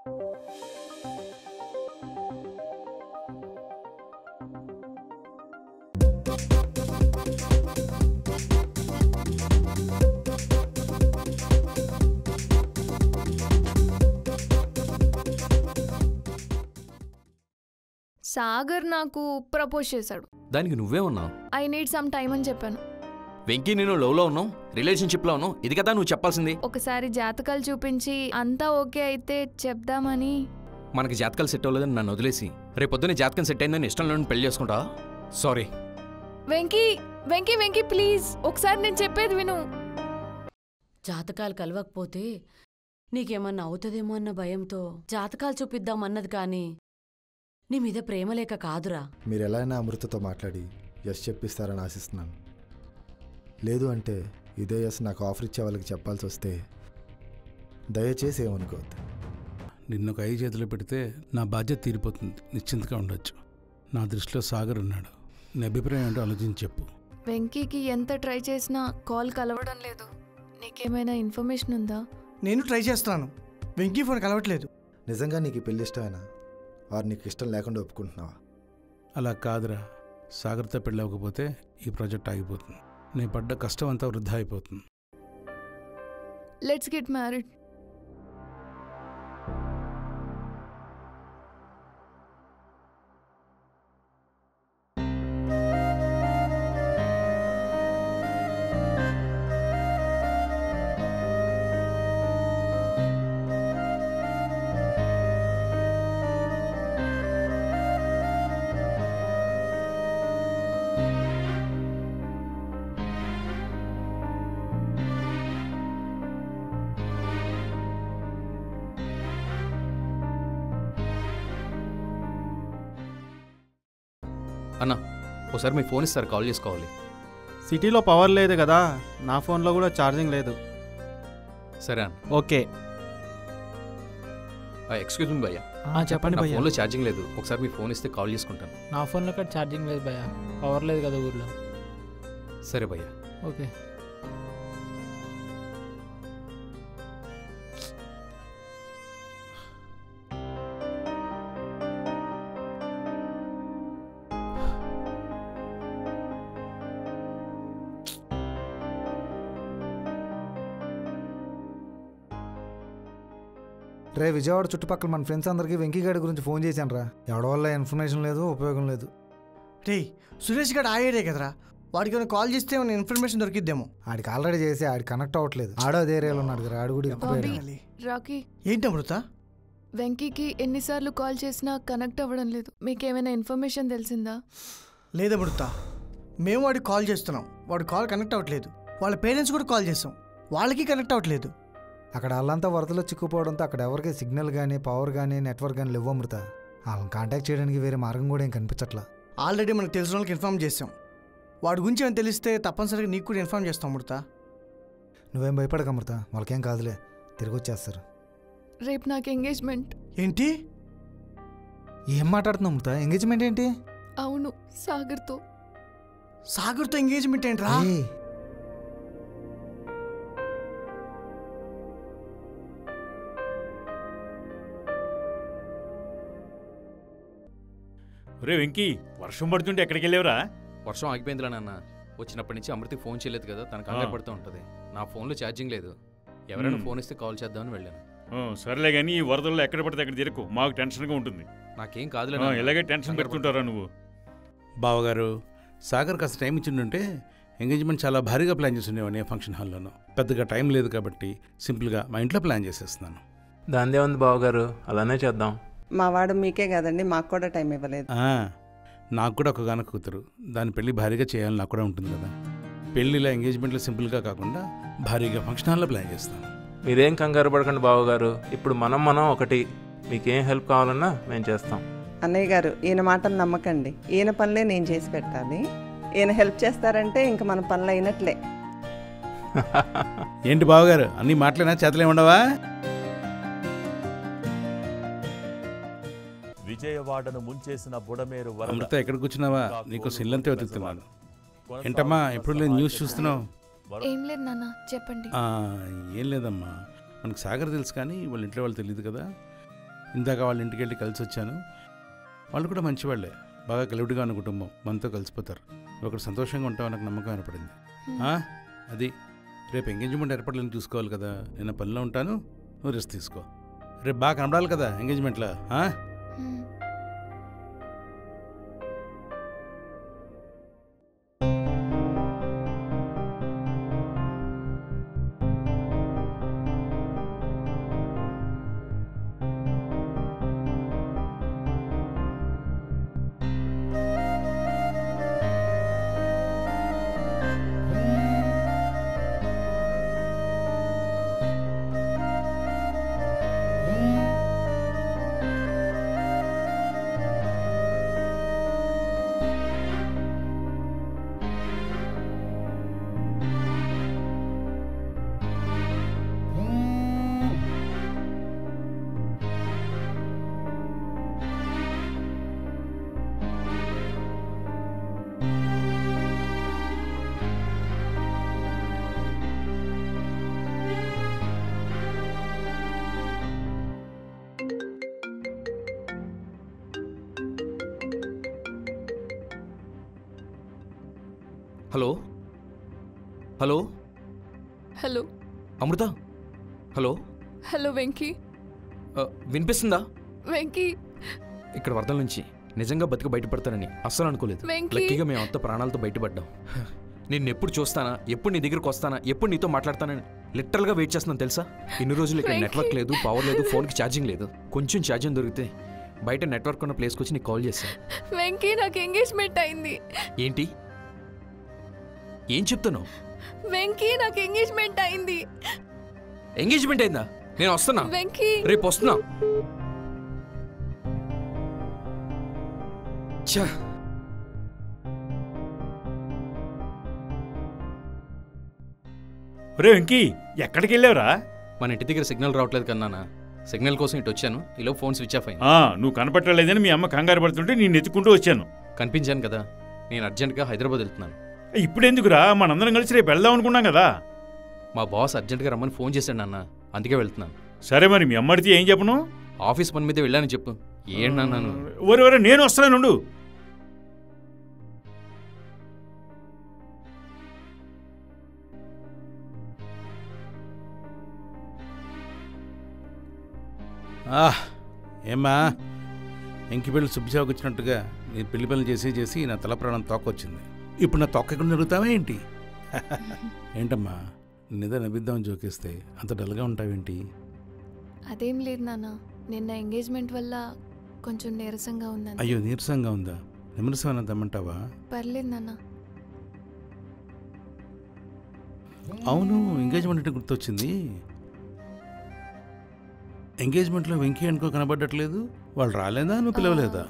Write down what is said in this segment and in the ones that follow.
సాగర్ నాకు ప్రపోజ్ చేశాడు. దానికి నువ్వే ఉన్నావు. ఐ నీడ్ సమ్ టైమ్ అని చెప్పాను. వెంకీ నేను లవ్లో ఉన్నావు, రిలేషన్షిప్లో ఉన్నావు, ఇది కదా నువ్వు చెప్పాల్సింది. ఒకసారి జాతకాలు చూపించి అంతా ఓకే అయితే చెప్దామని. మనకి జాతకాలు సెట్ అవ్వలేదని నన్ను వదిలేసి రేపొద్దునే జాతకం సెట్ అయిందని ఇష్టం లేని పెళ్లి చేసుకుంటా? సారీ వెంకీ వెంకీ వెంకీ ప్లీజ్ ఒకసారి నేను చెప్పేది విను. జాతకాలు కలవకపోతే నీకేమన్నా అవుతుందేమో అన్న భయంతో జాతకాలు చూపిద్దామన్నది కానీ నీ మీద ప్రేమ లేక కాదురా. మీరు ఎలా అయినా అమృతతో మాట్లాడి యస్ చెప్పిస్తారని ఆశిస్తున్నాను. లేదు అంటే ఇదే యస్ నాకు ఆఫర్ ఇచ్చే వాళ్ళకి చెప్పాల్సి వస్తే దయచేసి ఏమనుకోవద్దు. నిన్నొక 5 చేతులు పెడితే నా బాధ్యత తీరిపోతుంది, నిశ్చింతగా ఉండొచ్చు. నా దృష్టిలో సాగర్ ఉన్నాడు. నీ అభిప్రాయం ఏంటో ఆలోచించి చెప్పు. వెంకీకి ఎంత ట్రై చేసినా కాల్ కలవడం లేదు. నీకేమైనా ఇన్ఫర్మేషన్ ఉందా? నేను ట్రై చేస్తున్నాను, వెంకీ ఫోన్ కలవట్లేదు. నిజంగా నీకు ఈ పెళ్ళి ఇష్టమేనా? వారు నీకు ఇష్టం లేకుండా ఒప్పుకుంటున్నావా? అలా కాదురా, సాగర్తో పెళ్ళి అవ్వకపోతే ఈ ప్రాజెక్ట్ ఆగిపోతుంది. నేను పడ్డ కష్టం అంతా వృధా అయిపోతుంది. Let's get married. అన్నా ఒకసారి మీ ఫోన్ ఇస్తారు, కాల్ చేసుకోవాలి. సిటీలో పవర్ లేదు కదా, నా ఫోన్లో కూడా ఛార్జింగ్ లేదు. సరే అన్న. ఓకే. ఎక్స్క్యూజ్ మీ భయ్యా. చెప్పండి భయ్యా. ఫోన్లో ఛార్జింగ్ లేదు, ఒకసారి మీ ఫోన్ ఇస్తే కాల్ చేసుకుంటాను. నా ఫోన్లో కూడా ఛార్జింగ్ లేదు భయ్యా, పవర్ లేదు కదా ఊర్లో. సరే భయ్యా. ఓకే. రే విజయవాడ చుట్టుపక్కల మన ఫ్రెండ్స్ అందరికీ వెంకీగాడి గురించి ఫోన్ చేశాను రా. ఎవడ వల్ల ఇన్ఫర్మేషన్ లేదు, ఉపయోగం లేదు. రే సురేష్ గారు ఆడే కదరా, వాడికి ఏమైనా కాల్ చేస్తే ఏమైనా ఇన్ఫర్మేషన్ దొరికిద్దేమో. ఆడికి ఆల్రెడీ చేసి ఆడికి కనెక్ట్ అవ్వట్లేదు. ఆడో అదే ఏరియాలో ఉన్నాడు కదా, ఆడు కూడా. రాకీ ఏంటి అమృత? వెంకీకి ఎన్నిసార్లు కాల్ చేసినా కనెక్ట్ అవ్వడం లేదు. మీకేమైనా ఇన్ఫర్మేషన్ తెలిసిందా? లేదు అమృత, మేము వాడికి కాల్ చేస్తున్నాం, వాడు కాల్ కనెక్ట్ అవ్వట్లేదు. వాళ్ళ పేరెంట్స్ కూడా కాల్ చేస్తాం, వాళ్ళకి కనెక్ట్ అవ్వట్లేదు. అక్కడ వాళ్ళంతా వరదలో చిక్కుపోవడంతో అక్కడ ఎవరికి సిగ్నల్ కానీ పవర్ కానీ నెట్వర్క్ కానీ లేవు అమృత. వాళ్ళని కాంటాక్ట్ చేయడానికి వేరే మార్గం కూడా ఏం కనిపించట్లా. ఆల్రెడీ మనకు తెలిసిన వాళ్ళకి ఇన్ఫార్మ్ చేసాం. వాడి గురించి ఏమైనా తెలిస్తే తప్పనిసరిగా నీకు కూడా ఇన్ఫార్మ్ చేస్తాం అమృత. నువ్వేం భయపడక అమృత, వాళ్ళకేం కాదులే, తిరిగి వచ్చేస్తారు. రేపు నాకు ఎంగేజ్మెంట్. ఏంటి? ఏం మాట్లాడుతున్నావు అమృత? ఎంగేజ్మెంట్ ఏంటి? అవును, సాగర్తో. సాగర్తో ఎంగేజ్మెంట్ ఏంట్రా? రే వెంకీ, వర్షం పడుతుంటే ఎక్కడికి వెళ్ళేవరా? వర్షం ఆగిపోయిందిలా నాన్న. వచ్చినప్పటి నుంచి అమృతి ఫోన్ చేయలేదు కదా, తనకు కంగారు పడుతూ ఉంటుంది. నా ఫోన్లో ఛార్జింగ్ లేదు, ఎవరైనా ఫోన్ ఇస్తే కాల్ చేద్దామని వెళ్ళాను. సరేలే కానీ ఈ వరదల్లో ఎక్కడ పడితే అక్కడ తిరగకు, మాకు టెన్షన్గా ఉంటుంది. నాకేం కాదులే, ఇలాగే టెన్షన్ పెట్టుకుంటారా నువ్వు? బావగారు, సాగర్ కాస్త టైం ఇచ్చిండుంటే ఎంగేజ్మెంట్ చాలా భారీగా ప్లాన్ చేసి ఉండేవాడిని ఫంక్షన్ హాల్లోనూ. పెద్దగా టైం లేదు కాబట్టి సింపుల్గా మా ఇంట్లో ప్లాన్ చేసేస్తున్నాను. దాందే ఉంది బావగారు, అలానే చేద్దాం. మా వాడు మీకే కదండి, మాకు కూడా టైం ఇవ్వలేదు. నాకు కూడా ఒక గాన కూతురు, దాని పెళ్లి భారీగా చేయాలని నాకు కూడా ఉంటుంది కదా. పెళ్ళిలా ఎంగేజ్మెంట్లో సింపుల్గా కాకుండా భారీగా ఫంక్షన్ హాల్లో ప్లాన్ చేస్తాను. మీరేం కంగారు పడకండి బావగారు, ఇప్పుడు మనం ఒకటి. మీకేం హెల్ప్ కావాలన్నా మేము చేస్తాం. అన్నయ్య గారు, ఈయన మాటలు నమ్మకండి. ఈయన పనులే నేను చేసి పెట్టాలి. ఈయన హెల్ప్ చేస్తారంటే ఇంక మన పనులు అయినట్లే. ఏంటి బావగారు, అన్ని మాటలేనా, చేతలే ఉండవా? విజయవాడను ముంచేసిన బుడమేరు అమృత, ఎక్కడ కూర్చున్నావా? నీకు సిల్లంతే వెతుకుతున్నాను. ఏంటమ్మా ఎప్పుడు లేదు న్యూస్ చూస్తున్నావు? ఏం లేదు నాన్న, చెప్పండి. ఏం లేదమ్మా, మనకు సాగర్ తెలుసు కానీ వాళ్ళ ఇంట్లో వాళ్ళు తెలియదు కదా. ఇందాక వాళ్ళ ఇంటికి వెళ్ళి కలిసి వచ్చాను. వాళ్ళు కూడా మంచివాళ్ళే, బాగా కలివిడిగా ఉన్న కుటుంబం, మనతో కలిసిపోతారు. ఒకటి సంతోషంగా ఉంటావు నాకు నమ్మకం ఏర్పడింది. అది రేపు ఎంగేజ్మెంట్ ఏర్పడలేని చూసుకోవాలి కదా. నేను పనిలో ఉంటాను, నువ్వు రెస్ట్ తీసుకో. రేపు బాగా కనబడాలి కదా ఎంగేజ్మెంట్లో. Hello hello hello Amrita. Hello hello Venky. వినిపిస్తుందా? వెంకీ, ఇక్కడ వరదల నుంచి నిజంగా బతికి బయటపడతానని అస్సలు అనుకోలేదు. లక్కీగా మేము అంత ప్రాణాలతో బయటపడ్డాం. నిన్ను ఎప్పుడు చూస్తానా, ఎప్పుడు నీ దగ్గరకు వస్తానా, ఎప్పుడు నీతో మాట్లాడతానని లిటరల్గా వెయిట్ చేస్తున్నాను తెలుసా. ఇన్ని రోజులు ఇక్కడ నెట్వర్క్ లేదు, పవర్ లేదు, ఫోన్కి ఛార్జింగ్ లేదు. కొంచెం ఛార్జింగ్ దొరికితే బయట నెట్వర్క్ ఉన్న ప్లేస్కి వచ్చి నీకు కాల్ చేశాను. వెంకీ, నాకు ఎంగేజ్మెంట్ అయింది. ఏంటి? ఏం చెప్తున్నావు? వెంకీ, నాకు ఎంగేజ్మెంట్ అయింది. ఎంగేజ్మెంట్ అయిందా? నేను వస్తున్నా వెంకీ, రేపు వస్తున్నా. ఒరే వెంకీ, ఎక్కడికి వెళ్ళావురా? మన ఇంటి దగ్గర సిగ్నల్ రావట్లేదు కన్నా, సిగ్నల్ కోసం ఇటు వచ్చాను. ఇలా ఫోన్ స్విచ్ ఆఫ్ అయింది. నువ్వు కనపట్టలేదని మీ అమ్మ కంగారు పడుతుంటే నేను ఎత్తుకుంటూ వచ్చాను. కనిపించాను కదా. నేను అర్జెంట్గా హైదరాబాద్ వెళ్తున్నాను. ఇప్పుడు ఎందుకురా? మనందరం కలిసి రేపు వెళ్దాం అనుకున్నాం కదా. మా బాస్ అర్జెంట్గా రమ్మని ఫోన్ చేశాడు నాన్న, అందుకే వెళ్తున్నాను. సరే మరి మీ అమ్మ అడిగితే ఏం చెప్పను? ఆఫీస్ పని మీద వెళ్ళాను చెప్పు. ఏంటన్నాను? ఒరే నేను వస్తానుండు. ఏమ్మా, ఎంకి పెళ్ళి శుభ్సేవకు వచ్చినట్టుగా నీ పెళ్లి పనులు చేసి నా తల ప్రాణం తోకొచ్చింది. ఇప్పుడు నా తొక్క ఎక్కడ జరుగుతావా ఏంటి? ఏంటమ్మా, నిద్ర నవ్విద్దామని జోకిస్తే అంత డల్గా ఉంటావేంటి? అదేం లేదు నాన్న, నిన్న ఎంగేజ్మెంట్ వల్ల కొంచెం నీరసంగా ఉందని. అయ్యో, నీరసంగా ఉందా? నిమ్మరసం అన్న తెమ్మంటావా? పర్లేదు నాన్న. అవును, ఎంగేజ్మెంట్ అంటే గుర్తొచ్చింది. ఎంగేజ్మెంట్లో వెంకీ అనుకో కనబడట్లేదు. వాళ్ళు రాలేదా? నువ్వు పిలవలేదా?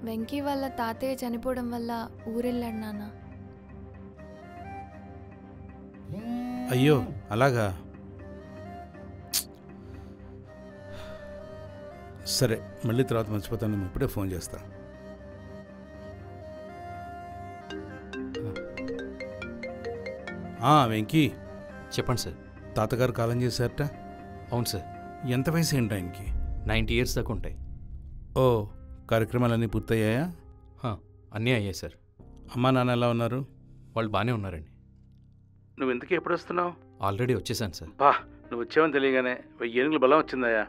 వెంకీ వాళ్ళ తాతయ్య చనిపోవడం వల్ల ఊరెళ్ళాడు నాన్న. అయ్యో, అలాగా. సరే, మళ్ళీ తర్వాత మర్చిపోతాను. ఇప్పుడే ఫోన్ చేస్తా. వెంకీ, చెప్పండి సార్. తాతగారు కాలం చేశారట? అవును సార్. ఎంత వయసు ఏంటి ఆయనకి? 90 years దాకా ఉంటాయి. ఓ, కార్యక్రమాలన్నీ పూర్తయ్యాయా? అన్నీ అయ్యాయి సార్. అమ్మా నాన్న ఎలా ఉన్నారు? వాళ్ళు బాగానే ఉన్నారండి. నువ్వు ఎందుకు ఎప్పుడు వస్తున్నావు? ఆల్రెడీ వచ్చేసాను సార్. నువ్వు వచ్చావని తెలియగానే 1000 ఏనుగుల బలం వచ్చిందయ్యా.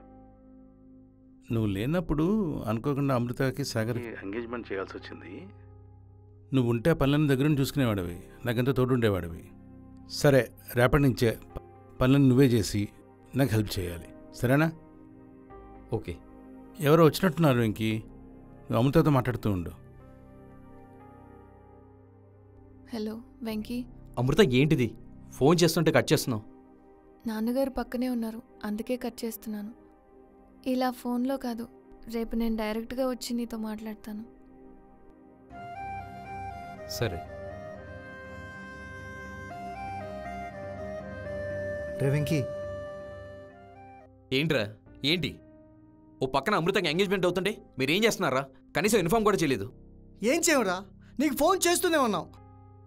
నువ్వు లేనప్పుడు అనుకోకుండా అమృతకి సాగర్కి ఎంగేజ్మెంట్ చేయాల్సి వచ్చింది. నువ్వు ఉంటే పనులను దగ్గర చూసుకునేవాడివి, నాకెంతో తోడుండేవాడివి. సరే, రేపటి నుంచే పనులను నువ్వే చేసి నాకు హెల్ప్ చేయాలి, సరేనా? ఓకే. ఎవరో వచ్చినట్టున్నారు వెంకీ, నువ్వు అమృతతో మాట్లాడుతూ ఉండు. హలో వెంకీ. అమృత, ఏంటిది? ఫోన్ చేస్తుంటే కట్ చేస్తున్నావు? నాన్నగారు పక్కనే ఉన్నారు, అందుకే కట్ చేస్తున్నాను. ఇలా ఫోన్లో కాదు, రేపు నేను డైరెక్ట్గా వచ్చి నీతో మాట్లాడతాను. సరే. రే వెంకీ. ఏంట్రా? ఏంటి? ఓ పక్కన అమృతంగా ఎంగేజ్మెంట్ అవుతుంటే మీరేం చేస్తున్నారా? కనీసం ఇన్ఫార్మ్ కూడా చేయలేదు. ఏం చేయవురా? నీకు ఫోన్ చేస్తూనే ఉన్నాం,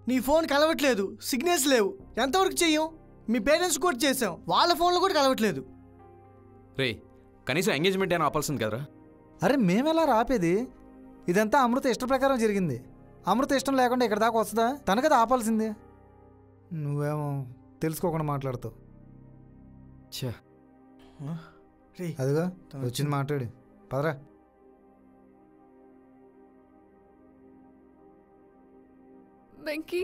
నీ ఫోన్ కలవట్లేదు, సిగ్నల్స్ లేవు. ఎంతవరకు చెయ్యం? మీ పేరెంట్స్ కూడా చేసాం, వాళ్ళ ఫోన్లో కూడా కలవట్లేదు. రే, కనీసం ఎంగేజ్మెంట్ అయినా ఆపాల్సింది కదరా? అరే మేమెలా రాపేది? ఇదంతా అమృత ఇష్టం ప్రకారం జరిగింది. అమృత ఇష్టం లేకుండా ఇక్కడ దాకా వస్తుందా? తనకదా ఆపాల్సిందే. నువ్వేమో తెలుసుకోకుండా మాట్లాడుతావు. అదిగా వచ్చింది మాట్లాడి పదరా. Venky,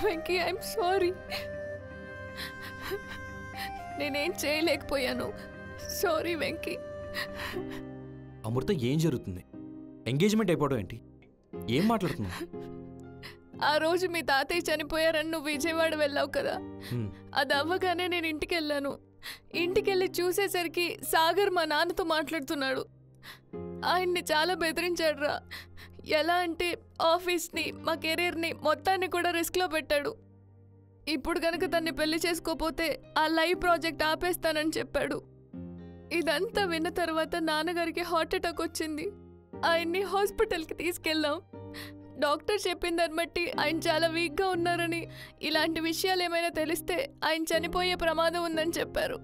Venky, I'm sorry. నేనేం చేయలేకపోయాను. సారీ వెంకీ. అమృత, ఏం జరుగుతుంది? ఎంగేజ్మెంట్ అయిపోవడం ఏంటి? ఏం మాట్లాడుతున్నావు? ఆ రోజు మీ తాతయ్య చనిపోయారని నువ్వు విజయవాడ వెళ్ళావు కదా, అది అవ్వగానే నేను ఇంటికి వెళ్ళాను. ఇంటికెళ్ళి చూసేసరికి సాగర్ మా నాన్నతో మాట్లాడుతున్నాడు. ఆయన్ని చాలా బెదిరించాడు రా. ఎలా అంటే ఆఫీస్ని, మా కెరీర్ని మొత్తాన్ని కూడా రిస్క్లో పెట్టాడు. ఇప్పుడు కనుక తన్ని పెళ్లి చేసుకోపోతే ఆ లైవ్ ప్రాజెక్ట్ ఆపేస్తానని చెప్పాడు. ఇదంతా విన్న తర్వాత నాన్నగారికి హార్ట్ అటాక్ వచ్చింది. ఆయన్ని హాస్పిటల్కి తీసుకెళ్ళాం. డాక్టర్ చెప్పిన దాన్ని బట్టి ఆయన చాలా వీక్గా ఉన్నారని, ఇలాంటి విషయాలు ఏమైనా తెలిస్తే ఆయన చనిపోయే ప్రమాదం ఉందని చెప్పారు.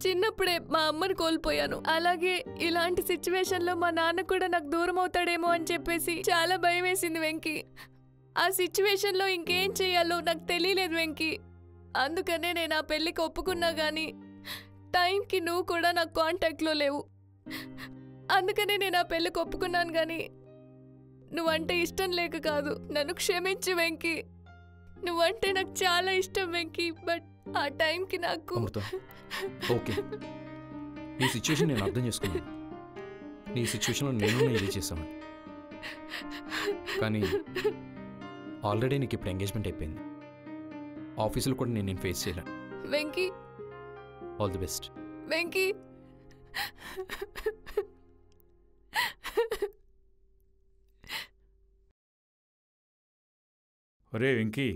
చిన్నప్పుడే మా అమ్మని కోల్పోయాను. అలాగే ఇలాంటి సిచ్యువేషన్లో మా నాన్న కూడా నాకు దూరం అవుతాడేమో అని చెప్పేసి చాలా భయం వేసింది వెంకీ. ఆ సిచ్యువేషన్లో ఇంకేం చేయాలో నాకు తెలియలేదు వెంకీ. అందుకనే నేను ఆ పెళ్ళికి ఒప్పుకున్నా కానీ టైంకి నువ్వు కూడా నాకు కాంటాక్ట్లో లేవు. అందుకనే నేను ఆ పెళ్ళికి ఒప్పుకున్నాను కానీ నువ్వంటే ఇష్టం లేక కాదు. నన్ను క్షమించు వెంకీ. నువ్వంటే నాకు చాలా ఇష్టం వెంకీ. బట్ ఆ టైంకి నాకు ఓకే, నీ సిచ్యువేషన్ నేను అర్థం చేసుకున్నాను. నీ సిచ్యువేషన్లో నేను ఇది చేశాను. కానీ ఆల్రెడీ నీకు ఇప్పుడు ఎంగేజ్మెంట్ అయిపోయింది. ఆఫీసులో కూడా నేను ఫేస్ చేయలేను Venky. All the best Venky. ఒరే వెంకీ,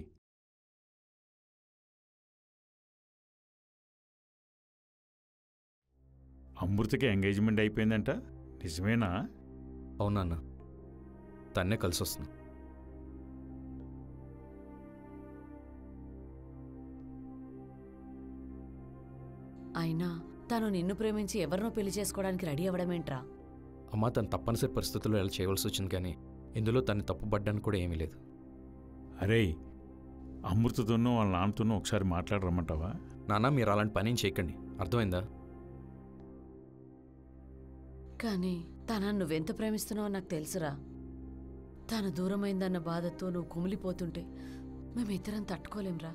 అమృతకి ఎంగేజ్మెంట్ అయిపోయిందంట, నిజమేనా? అవునా అన్న, తన్నే కలిసి వస్తుంది. అయినా తను నిన్ను ప్రేమించి ఎవరినో పెళ్లి చేసుకోవడానికి రెడీ అవ్వడమేంట్రా? అమ్మ, తను తప్పనిసరి పరిస్థితుల్లో ఎలా చేయవలసి వచ్చింది, కానీ ఇందులో తను తప్పుపడ్డానికి కూడా ఏమీ లేదు. అరే, అమృతతోనూ వాళ్ళ నాన్నతోనూ ఒకసారి మాట్లాడరమ్మంటావా? నాన్న, మీరు అలాంటి పని ఏం చేయకండి, అర్థమైందా? కానీ తన నువ్వెంత ప్రేమిస్తున్నావో నాకు తెలుసురా. తను దూరమైందన్న బాధతో నువ్వు కుమిలిపోతుంటే మేమిద్దరం తట్టుకోలేంరా.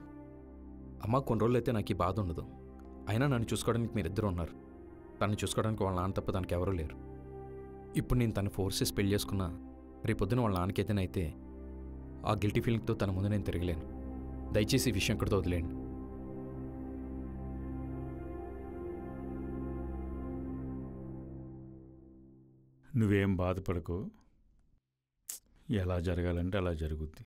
అమ్మ, కొన్ని రోజులైతే నాకు ఈ బాధ ఉండదు. అయినా నన్ను చూసుకోవడానికి మీరిద్దరూ ఉన్నారు. తను చూసుకోవడానికి వాళ్ళ నాన్న తప్ప తనకి ఎవరూ లేరు. ఇప్పుడు నేను తను ఫోర్స్ చేసి పెళ్లి చేసుకున్నా, రేపొద్దున వాళ్ళ నాన్నకైతేనే అయితే ఆ గిల్టీ ఫీలింగ్తో తన ముందు నేను తిరగలేను. దయచేసి ఈ విషయం ఇక్కడితో వదిలేండి. నువ్వేం బాధపడకు, ఎలా జరగాలంటే అలా జరుగుద్ది.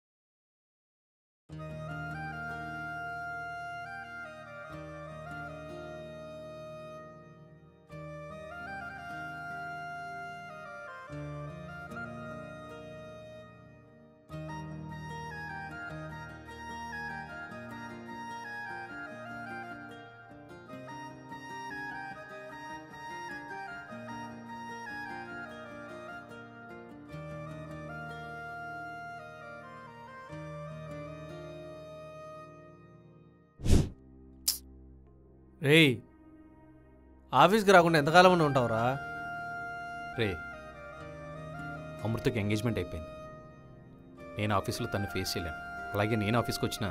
రేయ్, ఆఫీస్కి రాకుండా ఎంతకాలం అని ఉంటావురా? రే, అమృతకి ఎంగేజ్మెంట్ అయిపోయింది. నేను ఆఫీస్లో తను ఫేస్ చేయలేను. అలాగే నేను ఆఫీస్కి వచ్చినా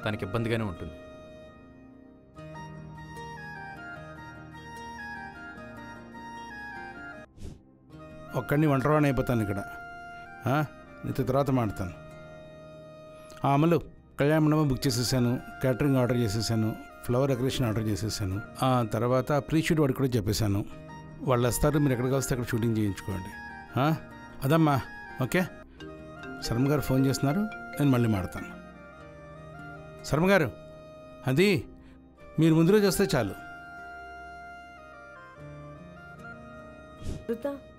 తనకి ఇబ్బందిగానే ఉంటుంది. ఒక్కడిని ఒంటరివాడిని అయిపోతాను ఇక్కడ. నీతో తర్వాత మాడతాను. అమలు, కళ్యాణ మండపం బుక్ చేసేసాను, క్యాటరింగ్ ఆర్డర్ చేసేసాను, ఫ్లవర్ డెకరేషన్ ఆర్డర్ చేసేసాను. తర్వాత ప్రీ షూట్ వాడికి కూడా చెప్పేశాను. వాళ్ళు వస్తారు, మీరు ఎక్కడికి వస్తే అక్కడ షూటింగ్ చేయించుకోండి. అదమ్మా, ఓకే. శర్మ గారు ఫోన్ చేస్తున్నారు, నేను మళ్ళీ మాడతాను. శర్మ గారు, అది మీరు ముందు రోజు వస్తే చాలు.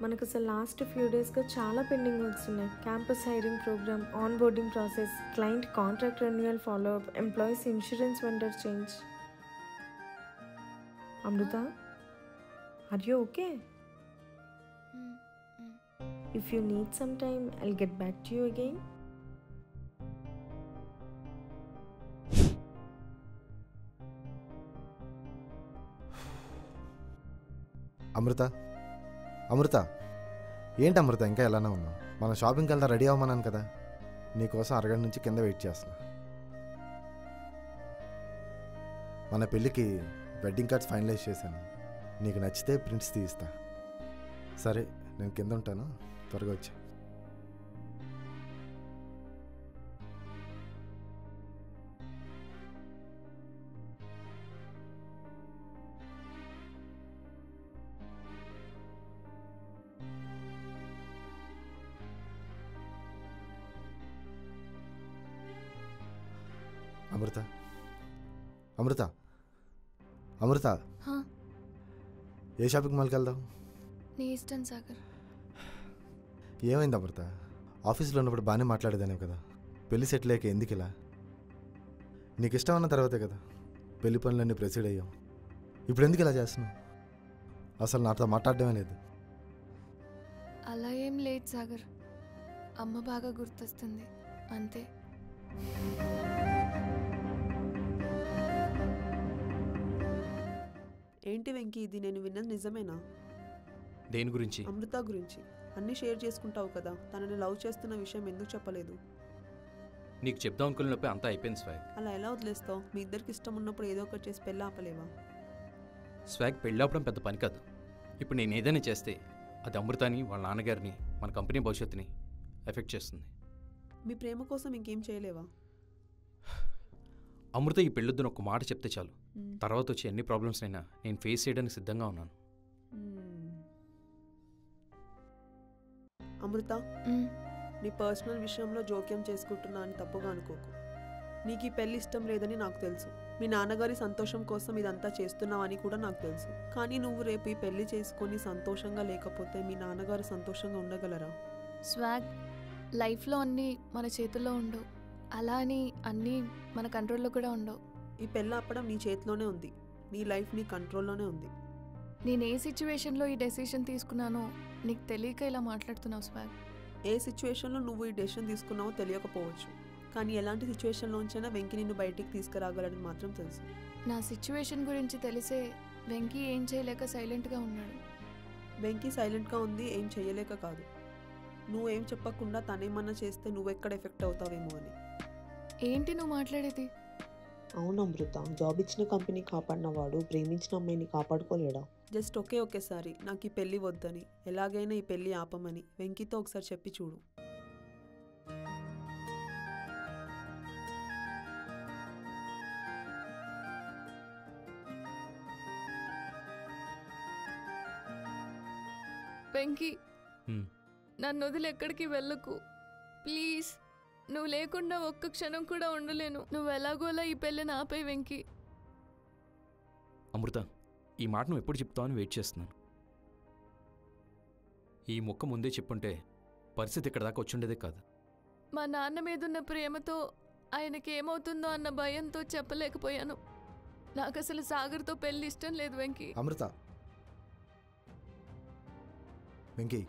మనకు అసలు లాస్ట్ ఫ్యూ డేస్గా చాలా పెండింగ్ వర్క్స్ ఉన్నాయి. Campus hiring program, onboarding process, client contract renewal follow up, employees insurance vendor change. Amrita, are you okay? If you need some time, I'll get back to you again. అమృత, అమృత, ఏంటి అమృత ఇంకా ఎలానే ఉన్నావు? మనం షాపింగ్కి వెళ్తా ready అవ్వమన్నాను కదా, నీకోసం అరగంట నుంచి కింద వెయిట్ చేస్తున్నా. మన పెళ్ళికి వెడ్డింగ్ కార్డ్స్ ఫైనలైజ్ చేశాను. నీకు నచ్చితే ప్రింట్స్ తీయిస్తా. సరే, నేను కింద ఉంటాను, త్వరగా వచ్చా. అమృత, అమృత, అమృత, ఏ షాపింగ్ మాల్కి వెళ్దాం? నీ ఇష్టం సాగర్. ఏమైంది అమృత? ఆఫీస్లో ఉన్నప్పుడు బాగానే మాట్లాడేదానే కదా, పెళ్లి సెటిల్ అయ్యాక ఎందుకు ఇలా? నీకు ఇష్టం అన్న తర్వాతే కదా పెళ్లి పనులన్నీ ప్రొసీడ్ అయ్యాం. ఇప్పుడు ఎందుకు ఇలా చేస్తున్నావు? అసలు నాతో మాట్లాడడమే లేదు. అలా ఏం లేదు సాగర్, అమ్మ బాగా గుర్తొస్తుంది అంతే. ఏంటి వెంకీ ఇది? నేను విన్నది నిజమేనా? దేని గురించి? అమృత గురించి. అన్నీ షేర్ చేసుకుంటావు కదా, తనని లవ్ చేస్తున్న విషయం ఎందుకు చెప్పలేదు? నీకు చెప్దాం అనుకున్నప్పుడు అంతా అయిపోయింది స్వాగ్. అలా ఎలా వదిలేస్తావు? మీ ఇద్దరికి ఇష్టం ఉన్నప్పుడు ఏదో ఒకటి చేసి పెళ్ళి ఆపలేవా? స్వాగ్, పెళ్ళాపడం పెద్ద పని కాదు. ఇప్పుడు నేను ఏదైనా చేస్తే అది అమృతాని, వాళ్ళ నాన్నగారిని, మన కంపెనీ భవిష్యత్తుని ఎఫెక్ట్ చేస్తుంది. మీ ప్రేమ కోసం ఇంకేం చేయలేవా? అమృత ఈ పెళ్ళొద్దున ఒక మాట చెప్తే చాలు, తర్వాత వచ్చే ఎన్ని ప్రాబ్లమ్స్ అయినా నేను ఫేస్ చేయడానికి సిద్ధంగా ఉన్నాను. అమృత, నీ పర్సనల్ విషయంలో జోక్యం చేసుకుంటున్నా అని తప్పుగా అనుకోకు. నీకు ఈ పెళ్ళి ఇష్టం లేదని నాకు తెలుసు. మీ నాన్నగారి సంతోషం కోసం ఇదంతా చేస్తున్నావని కూడా నాకు తెలుసు. కానీ నువ్వు రేపు ఈ పెళ్లి చేసుకొని సంతోషంగా లేకపోతే మీ నాన్నగారు సంతోషంగా ఉండగలరా? స్వాగ్, లైఫ్లో అన్నీ మన చేతుల్లో ఉండవు, అలా అని అన్నీ మన కంట్రోల్లో కూడా ఉండవు. ఈ పెళ్ళి ఆపడం నీ చేతిలోనే ఉంది, నీ లైఫ్ నీ కంట్రోల్లోనే ఉంది. నేను ఏ సిచ్యువేషన్లో ఈ డెసిషన్ తీసుకున్నానో నీకు తెలియక ఇలా మాట్లాడుతున్నావు స్వాగ్. ఏ సిచ్యువేషన్లో నువ్వు ఈ డెసిషన్ తీసుకున్నావో తెలియకపోవచ్చు, కానీ ఎలాంటి సిచ్యువేషన్లోంచైనా వెంకీ నిన్ను బయటికి తీసుకురాగలని మాత్రం తెలుసు. నా సిచ్యువేషన్ గురించి తెలిసే వెంకీ ఏం చేయలేక సైలెంట్గా ఉన్నాడు. వెంకీ సైలెంట్గా ఉంది ఏం చేయలేక కాదు, నువ్వేం చెప్పకుండా తనేమన్నా చేస్తే నువ్వెక్కడ ఎఫెక్ట్ అవుతావేమో అని. ఏంటి నువ్వు మాట్లాడేది? అవును అమృత, జాబ్ ఇచ్చిన కంపెనీ కాపాడినవాడు ప్రేమించిన అమ్మాయిని కాపాడుకోలేడా? జస్ట్ ఒకేసారి నాకు ఈ పెళ్ళి వద్దని, ఎలాగైనా ఈ పెళ్ళి ఆపమని వెంకీతో ఒకసారి చెప్పి చూడు. వెంకీ, నన్ను వదిలి ఎక్కడికి వెళ్ళకు ప్లీజ్. నువ్వు లేకుండా ఒక్క క్షణం కూడా ఉండలేను. నువ్వు ఎలాగోలా ఈ పెళ్ళిని ఆపే వెంకీ. అమృత, ఈ మాట నువ్వు ఎప్పుడు చెప్తావని వెయిట్ చేస్తున్నాను. ఈ ముక్క ముందే చెప్పుంటే పరిస్థితి ఇక్కడ దాకా వచ్చుండేదే కాదు. మా నాన్న మీదున్న ప్రేమతో ఆయనకి ఏమవుతుందో అన్న భయంతో చెప్పలేకపోయాను. నాకు అసలు సాగర్తో పెళ్ళి ఇష్టం లేదు వెంకీ. అమృత, వెంకీ,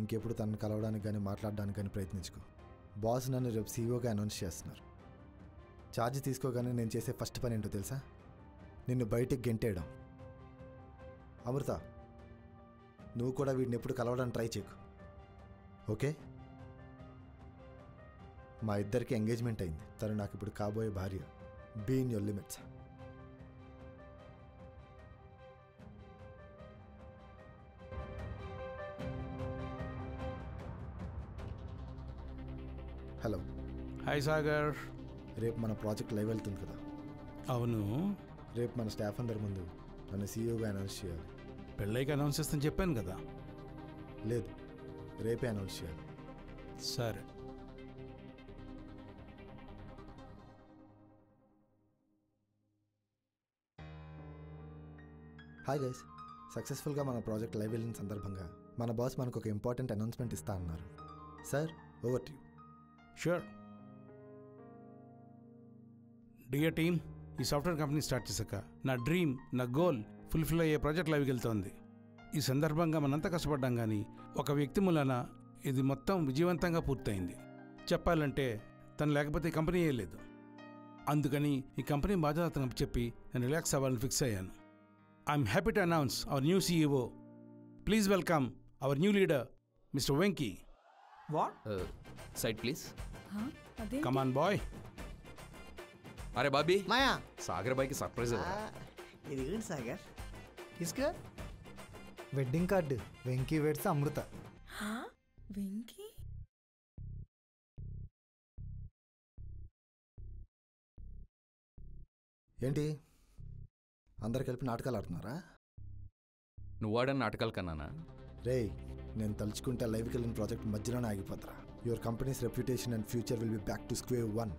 ఇంకెప్పుడు తనను కలవడానికి కానీ మాట్లాడడానికి కానీ ప్రయత్నించుకో. బాస్ నన్ను రేపు సీఈఓగా అనౌన్స్ చేస్తున్నారు. ఛార్జ్ తీసుకోగానే నేను చేసే ఫస్ట్ పని ఏంటో తెలుసా? నిన్ను బయటికి గెంటేయడం. అమృత, నువ్వు కూడా వీడిని ఎప్పుడు కలవడానికి ట్రై చేయకు, ఓకే? మా ఇద్దరికి ఎంగేజ్మెంట్ అయింది. తను నాకు ఇప్పుడు కాబోయే భార్య. Be in your limits. Hello. Hi Sagar. రేపు మన ప్రాజెక్ట్ లైవ్ వెళ్తుంది కదా? అవును. రేపు మన స్టాఫ్ అందరి ముందు నన్ను సీఈఓగా అనౌన్స్ చేయాలి. పెళ్ళైకి అనౌన్స్ చేస్తాను చెప్పాను కదా. లేదు, రేపే అనౌన్స్ చేయాలి. సరే. హాయ్ గైస్, సక్సెస్ఫుల్గా మన ప్రాజెక్ట్ లైవ్ వెళ్ళిన సందర్భంగా మన బాస్ మనకు ఒక ఇంపార్టెంట్ అనౌన్స్మెంట్ ఇస్తా అన్నారు. Sir, over to you. Sure. Dear team, ఈ సాఫ్ట్వేర్ కంపెనీ స్టార్ట్ చేశాక నా డ్రీమ్, నా గోల్ ఫుల్ఫిల్ అయ్యే ప్రాజెక్ట్ లైవ్కి వెళ్తోంది. ఈ సందర్భంగా మనంతా కష్టపడ్డాం, కానీ ఒక వ్యక్తి మూలన ఇది మొత్తం విజయవంతంగా పూర్తయింది. చెప్పాలంటే తను లేకపోతే ఈ కంపెనీయే లేదు. అందుకని ఈ కంపెనీ బాధ్యత అతనికి చెప్పి నేను రిలాక్స్ అవ్వాలని ఫిక్స్ అయ్యాను. I'm happy to announce our new CEO. Please welcome our new leader mister Venky. Side please. Come on boy. అరే బాబీ, మాయా సాగర్ బాయ్కి సర్ప్రైజ్. ఇది ఏంటి సాగర్? తీసుకో. వెడ్డింగ్ కార్డు, వెంకీ వెడ్స్ అమృత. వెంకీ ఏంటి అందరు కలిపి నాటకాలు ఆడుతున్నారా? నువ్వు ఆడని నాటకాలు కన్నానా? రేయ్, నేను తలుచుకుంటే లైవ్కి వెళ్ళిన ప్రాజెక్ట్ మధ్యలోనే ఆగిపోతారా. Your company's reputation and future will be back to square one.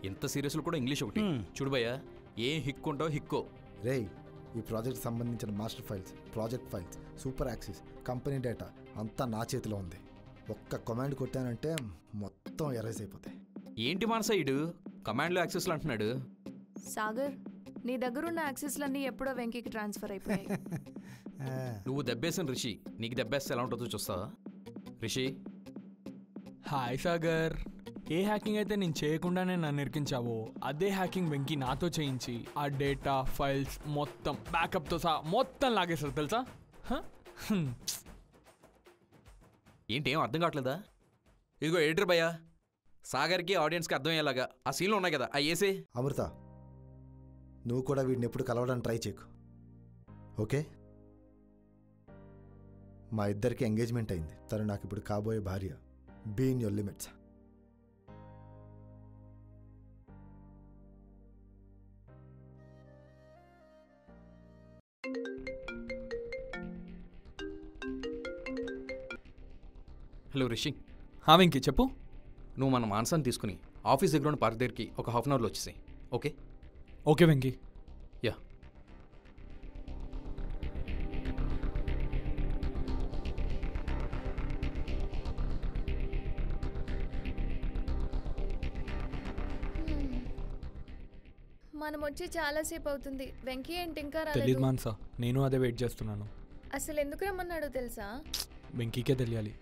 ఎంత సీరియస్లో కూడా ఇంగ్లీష్ ఒకటి. చూడు భయ్యా, ఏ హిక్కుంటావు హిక్కో. రేయ్, ఈ ప్రాజెక్ట్ సంబంధించిన master files, project files, super access, company data అంతా నా చేతిలో ఉంది. ఒక్క కమాండ్ కొట్టానంటే మొత్తం ఎరేజ్ అయిపోతాయి. ఏంటి మనసైడు కమాండ్లో యాక్సెస్లు అంటున్నాడు? సాగర్, నీ దగ్గరున్న యాక్సెస్లన్నీ ఎప్పుడో వెంకీకి ట్రాన్స్ఫర్ అయిపోయాయి. నువ్వు దెబ్బేసిన రిషి, నీకు దెబ్బేస్తే ఎలా ఉంటుందో చూస్తావా? రిషి. హాయ్ సాగర్. ఏ హ్యాకింగ్ అయితే నేను చేయకుండానే నన్ను ఇరికించావో అదే హ్యాకింగ్ వెంకీ నాతో చేయించి ఆ డేటా ఫైల్స్ మొత్తం బ్యాకప్తో సహా మొత్తం లాగేస్తారు తెలుసా? ఏంటి, ఏం అర్థం కావట్లేదా? ఇదిగో ఎడిటర్ భయ్యా, సాగర్కి ఆడియన్స్కి అర్థమయ్యేలాగా ఆ సీన్లు ఉన్నాయి కదా, ఆ ఏసే. అమృత, నువ్వు కూడా వీడిని ఎప్పుడు కలవడానికి ట్రై చేయకు, ఓకే? మా ఇద్దరికి ఎంగేజ్మెంట్ అయింది. తను నాకు ఇప్పుడు కాబోయే భార్య. Be in your limits. Hello Rishi. Venky చెప్పు. నువ్వు మన మాన్సాన్ని తీసుకుని ఆఫీస్ దగ్గర ఉన్న పార్క్ దగ్గరికి ఒక హాఫ్ అన్ అవర్లో వచ్చేసాయి, ఓకే? ఓకే వెంకీ. యా. మనం వచ్చి చాలాసేపు అవుతుంది. వెంకీ ఏంటి ఇంకా తెలీదు రాలేదు? మాన్సా, నేను అదే వెయిట్ చేస్తున్నాను. అసలు ఎందుకు రమ్మన్నాడో తెలుసా? వెంకీకే తెలియాలి.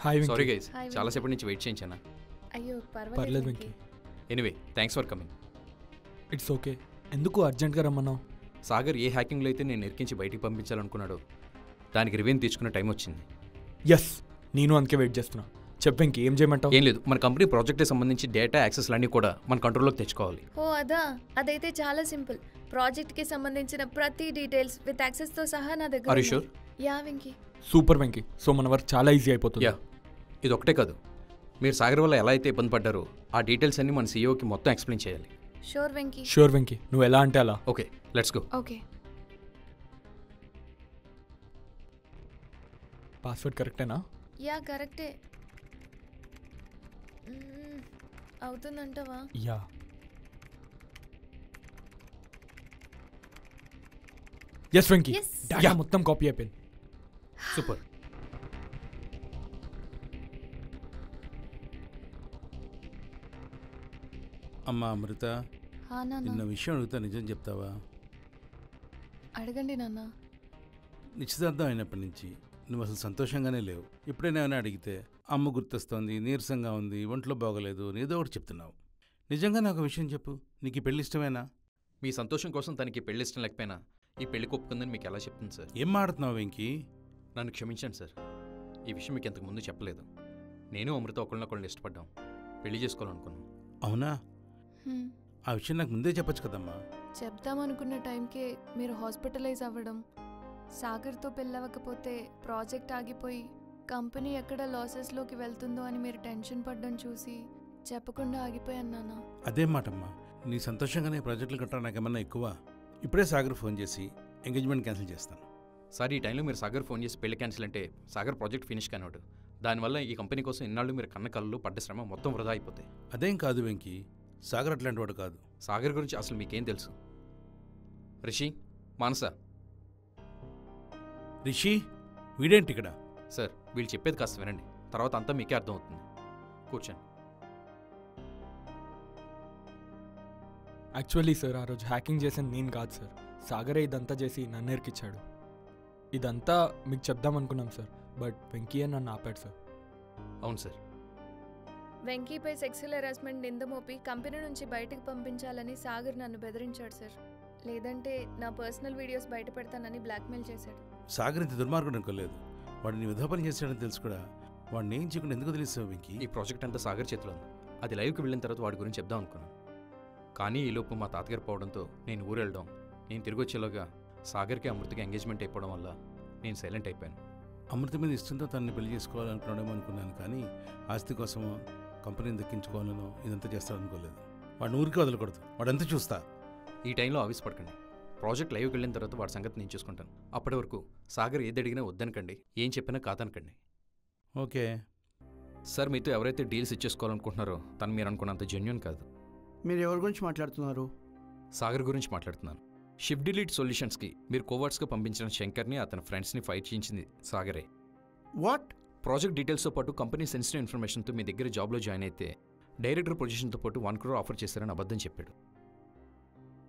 హాయ్ వెంకీ. సారీ గైస్, చాలాసేపటి నుంచి వెయిట్ చేయించానా? అయ్యో పర్లేదు Venky. Anyway, thanks for coming. It's okay. ఎందుకు అర్జెంట్గా రమ్మన్నావు? సాగర్ ఏ హ్యాకింగ్లో అయితే నేను ఇరికించి బయటికి పంపించాలనుకున్నాడో దానికి రివెంజ్ తీసుకునే టైం వచ్చింది. ఎస్, నేను అందుకే వెయిట్ చేస్తున్నా. చెప్పు వెంకీ, ఏం చేయమంటావు? ఏం లేదు, మన కంపెనీ ప్రాజెక్ట్కి సంబంధించి డేటా యాక్సెస్లన్నీ కూడా మన కంట్రోల్లోకి తెచ్చుకోవాలి. ఓ అదా, అదైతే చాలా సింపుల్. ప్రాజెక్ట్కి సంబంధించిన ప్రతి డీటెయిల్స్ విత్ యాక్సెస్తో సహా నా దగ్గర are you sure? Yeah Venky. Super Venky. So మన వర్క్ చాలా ఈజీ అయిపోతుంది. యా, ఇది ఒకటే కాదు, మీరు సాగర్ వల్ల ఎలా అయితే ఇబ్బంది పడ్డారో ఆ డీటెయిల్స్ అన్ని మన సీఈఓకి మొత్తం ఎక్స్ప్లెయిన్ చేయాలి. షూర్ వెంకీ. షూర్ వెంకీ, నువ్వు ఎలా అంటే అలా. Okay, let's go. Okay. Password కరెక్టేనా? యా కరెక్టే. అవుతుందంటావా? యా. ఎస్ వెంకీ, డేటా మొత్తం కాపీ అయిపోయింది. సూపర్. అమ్మా అమృత, నిన్న విషయం అడుగుతా, నిజం చెప్తావా? అడగండి నాన్న. నిశ్చితార్థం అయినప్పటి నుంచి నువ్వు అసలు సంతోషంగానే లేవు. ఎప్పుడైనా అడిగితే అమ్మ గుర్తొస్తోంది, నీరసంగా ఉంది, ఒంట్లో బాగోలేదు, ఏదో ఒకటి చెప్తున్నావు. నిజంగా నాకు విషయం చెప్పు, నీకు ఈ పెళ్లి ఇష్టమేనా? మీ సంతోషం కోసం తనకి పెళ్లి ఇష్టం లేకపోయినా ఈ పెళ్లి ఒప్పుకుందని మీకు ఎలా చెప్తుంది సార్? ఏం మాడుతున్నావు వెంకీ? నన్ను క్షమించండి సార్, ఈ విషయం మీకు ఇంతకు ముందు చెప్పలేదు. నేను అమృత ఒకళ్ళనొకళ్ళని ఇష్టపడ్డాం, పెళ్లి చేసుకోవాలనుకున్నాం. అవునా? ఆ విషయం నాకు ముందే చెప్పొచ్చు కదమ్మా. చెప్దామనుకున్న టైంకే మీరు హాస్పిటలైజ్ అవ్వడం, సాగర్తో పెళ్ళవకపోతే ప్రాజెక్ట్ ఆగిపోయి కంపెనీ ఎక్కడ లాసెస్లోకి వెళ్తుందో అని మీరు టెన్షన్ పడ్డం చూసి చెప్పకుండా ఆగిపోయాను నాన్న. అదే మాటమ్మా, నీ సంతోషంగానే ప్రాజెక్టులు కట్టడం నాకేమన్నా ఎక్కువ? ఇప్పుడే సాగర్ ఫోన్ చేసి ఎంగేజ్మెంట్ క్యాన్సిల్ చేస్తాను. సార్, ఈ టైంలో మీరు సాగర్ ఫోన్ చేసి పెళ్లి క్యాన్సిల్ అంటే సాగర్ ప్రాజెక్ట్ ఫినిష్ కానివాడు. దానివల్ల ఈ కంపెనీ కోసం ఇన్నాళ్ళు మీరు కన్న కళ్ళు పడ్డ శ్రమ మొత్తం వృధా అయిపోతాయి. అదేం కాదు వెంకీ, సాగర్ అట్లాంటి వాడు కాదు. సాగర్ గురించి అసలు మీకేం తెలుసు? రిషి, మానస, రిషి వీడేంటి ఇక్కడ? సార్ వీళ్ళు చెప్పేది కాస్త వినండి, తర్వాత అంతా మీకే అర్థమవుతుంది. కూర్చోండి. యాక్చువల్లీ సార్ ఆ రోజు హ్యాకింగ్ చేసింది నేను కాదు సార్, సాగరే ఇదంతా చేసి నన్ను ఎరికిచ్చాడు. ఇదంతా మీకు చెప్దామనుకున్నాం సార్, బట్ వెంకయ్య నన్ను ఆపాడు సార్. అవును సార్. వెంకీపై సెక్సువల్ హెరాస్మెంట్ నింద మోపి కంపెనీ నుంచి బయటకు పంపించాలని సాగర్ నన్ను బెదిరించాడు సార్. లేదంటే నా పర్సనల్ వీడియోస్ బయట పెడతానని బ్లాక్మెయిల్ చేశాడు. సాగర్ ఇంత దుర్మార్గుడు అనుకోలేదు. వాడు నీ విధా పని చేశాడని తెలుసు కూడా వాడిని ఏం చేయకుండా ఎందుకు తెలుస్తావు వెంకీ? ఈ ప్రాజెక్ట్ అంతా సాగర్ చేతిలో ఉంది. అది లైవ్కి వెళ్ళిన తర్వాత వాడి గురించి చెప్దాం అనుకున్నాను. కానీ ఈలోపు మా తాతగారు పోవడంతో నేను ఊరు వెళ్ళడం, నేను తిరిగి వచ్చేలోగా సాగర్కి అమృతకి ఎంగేజ్మెంట్ అయిపోవడం వల్ల నేను సైలెంట్ అయిపోయాను. అమృత మీద ఇష్టంతో తనని పెళ్లి చేసుకోవాలనుకున్నాడేమో అనుకున్నాను, కానీ ఆస్తి కోసమో కంపెనీని దక్కించుకోవాలనో ఇదంతా చేస్తాడనుకోలేదు. వాడిని ఊరికి వదలకూడదు, వాడంతా చూస్తా. ఈ టైంలో ఆవేశపడకండి. ప్రాజెక్ట్ లైవ్కి వెళ్ళిన తర్వాత వాడి సంగతి నేను చూసుకుంటాను. అప్పటి వరకు సాగర్ ఏది అడిగినా వద్దనకండి, ఏం చెప్పినా కాదనకండి. ఓకే సార్, మీతో ఎవరైతే డీల్స్ ఇచ్చేసుకోవాలనుకుంటున్నారో తను మీరు అనుకున్నంత జెన్యూన్ కాదు. మీరు ఎవరి గురించి మాట్లాడుతున్నారు? సాగర్ గురించి మాట్లాడుతున్నాను. షిఫ్ట్ డిలీట్ సొల్యూషన్స్కి మీరు కోవర్డ్స్గా పంపించిన శంకర్ని అతని ఫ్రెండ్స్ని ఫైట్ చేయించింది సాగరే. వాట్? ప్రాజెక్ట్ డీటెయిల్స్తో పాటు కంపెనీ సెన్సిటివ్ ఇన్ఫర్మేషన్తో మీ దగ్గర జాబ్లో జాయిన్ అయితే డైరెక్టర్ పొజిషన్తో పాటు 1 crore ఆఫర్ చేశారని అబద్ధం చెప్పాడు.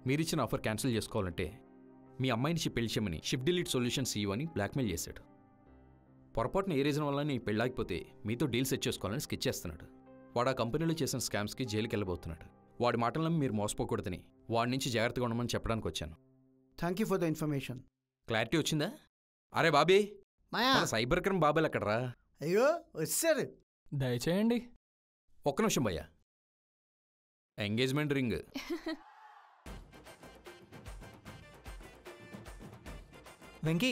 మీరిచ్చిన ఆఫర్ క్యాన్సిల్ చేసుకోవాలంటే మీ అమ్మాయిని పెళ్లి చేయమని షిఫ్ట్ డిలీట్ సొల్యూషన్ CEO అని బ్లాక్మెయిల్ చేశాడు. పొరపాటున ఏ రీజన్ వల్ల నీ పెళ్ళాగిపోతే మీతో డీల్ సెట్ చేసుకోవాలని స్కెచ్ చేస్తున్నాడు. వాడు ఆ కంపెనీలో చేసిన స్కామ్స్కి జైలుకి వెళ్ళబోతున్నాడు. వాడి మాటలను మీరు మోసపోకూడదని వాడి నుంచి జాగ్రత్తగా ఉండమని చెప్పడానికి వచ్చాను. Thank you for the information. Clarity వచ్చిందా? అరే బాబీ, మాయా సైబర్ క్రైమ్ బాబాలు ఎక్కడరా? అయ్యో వచ్చారు. దయచేయండి. ఒక్క నిమిషం భయ్యా. Engagement ring. వెంకీ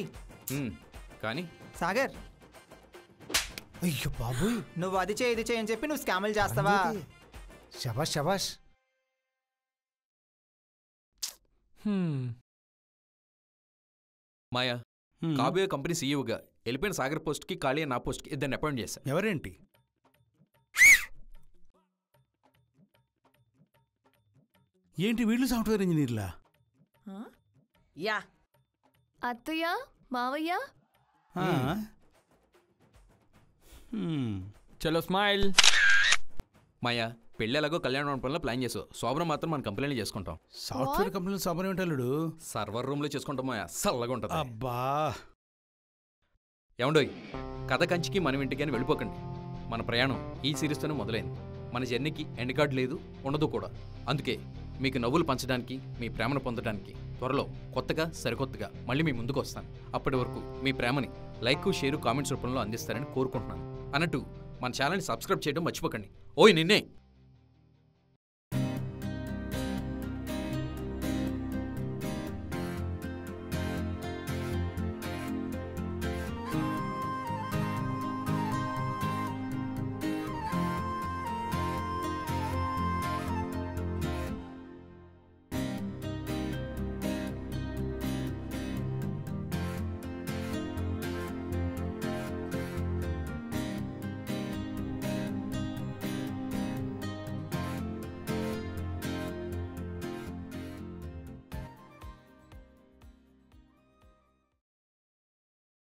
కానీ సాగర్, అయ్యో బాబోయ్, నువ్వు అది చేయి ఇది చేయని చెప్పి నువ్వు స్కామ్లు చేస్తావా? శబాష్ శబాష్. మాయా, కాబోయే కంపెనీ సీఈఓగా వెళ్ళిపోయిన సాగర్ పోస్ట్కి ఖాళీ నా పోస్ట్కి ఇద్దరిని అపాయింట్ చేశాను. ఎవరేంటి? ఏంటి వీళ్ళు సాఫ్ట్వేర్ ఇంజనీర్లా? యా అత్తయ్య, మావయ్య. చలో స్మైల్. మాయా, పెళ్ళి ఎలాగో కళ్యాణ మండపంలో ప్లాన్ చేసావు, శోభనం మాత్రం మన కంపెనీలో చేసుకుంటాం. సాఫ్ట్వేర్ కంపెనీలో శోభనం ఏంటాడు? సర్వర్ రూమ్లో చేసుకుంటాం మాయా, చల్లగా ఉంటుంది. అబ్బా ఏమండోయ్, కథ కంచికి మనం ఇంటికి అని వెళ్ళిపోకండి. మన ప్రయాణం ఈ సిరీస్తోనే మొదలైంది. మన జర్నీకి ఎండ్ కార్డ్ లేదు, ఉండదు కూడా. అందుకే మీకు నవ్వులు పంచడానికి, మీ ప్రేమను పొందడానికి త్వరలో కొత్తగా సరికొత్తగా మళ్ళీ మీ ముందుకు వస్తాను. అప్పటి వరకు మీ ప్రేమని లైక్, షేరు, కామెంట్స్ రూపంలో అందిస్తారని కోరుకుంటున్నాను. అన్నట్టు మన ఛానల్ని సబ్స్క్రైబ్ చేయడం మర్చిపోకండి. ఓయ్ నిన్నే.